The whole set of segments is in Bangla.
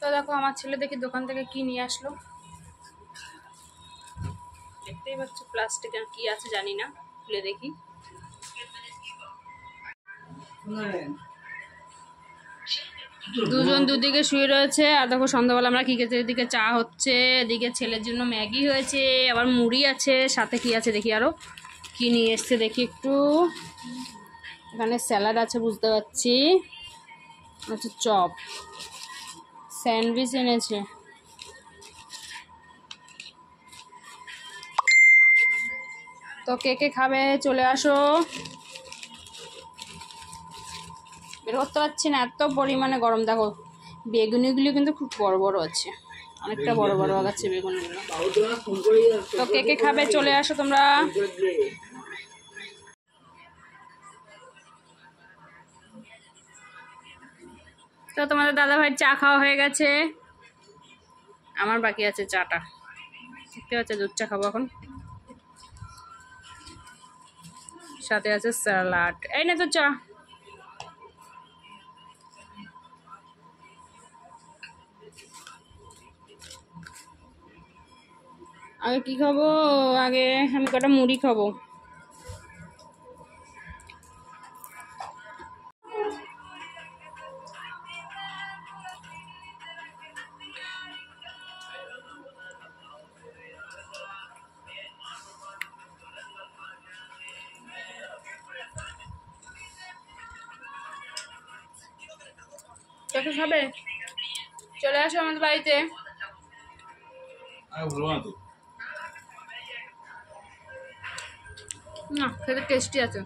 তো দেখো আমার ছেলে দেখি দোকান থেকে কি নিয়ে আসলো, দেখতেই পাচ্ছ প্লাস্টিকের কি আছে জানি না, খুলে দেখি। দুজন দুদিকে শুয়ে রয়েছে। আর দেখো সন্ধ্যাবেলা আমরা কি খেতে, এদিকে চা হচ্ছে, এদিকে ছেলের জন্য ম্যাগি হয়েছে, আবার মুড়ি আছে, সাথে কি আছে দেখি, আরো কি নিয়ে এসছে দেখি একটু। এখানে স্যালাড আছে বুঝতে পারছি, আচ্ছা চপ, স্যান্ডউইচ এনেছে। তো কে কে খাবে চলে আসো। বের করতে পারছি না, এত পরিমাণে গরম। দেখো বেগুনিগুলো কিন্তু খুব বড় বড় আছে, অনেকটা বড় বড় আছে বেগুনিগুলো। তো কে কে খাবে চলে আসো তোমরা। তো তোমাদের দাদা ভাই চা খাওয়া হয়ে গেছে, আমার বাকি আছে চাটা। দেখতে পাচ্ছ দুধ চা খাবো এখন, সাথে আছে স্যালাড। এই না তো চা। আগে কি খাবো, আগে আমি কটা মুড়ি খাবো। কাকে খাবে চলে আসো আমাদের বাড়িতে। না খেতে টেস্টি আছে।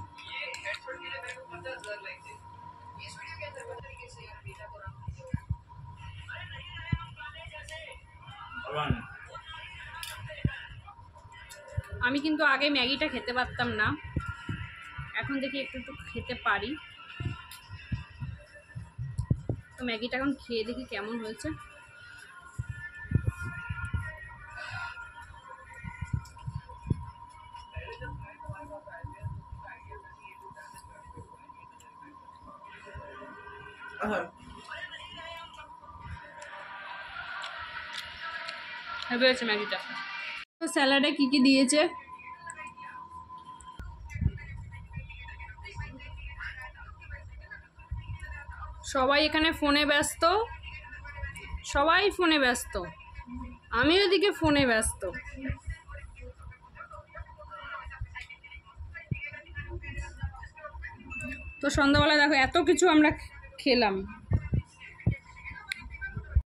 আমি কিন্তু আগে ম্যাগিটা খেতে পারতাম না, এখন দেখি একটু একটু খেতে পারি। তো ম্যাগিটা এখন খেয়ে দেখি কেমন হয়েছে। হয়েছে ম্যাগিটা। তো স্যালাডে কি কি দিয়েছে, সবাই এখানে ফোনে ব্যস্ত, সবাই ফোনে ব্যস্ত, আমি ওদিকে ফোনে ব্যস্ত। তো সন্ধ্যাবেলা দেখো এত কিছু আমরা খেলাম,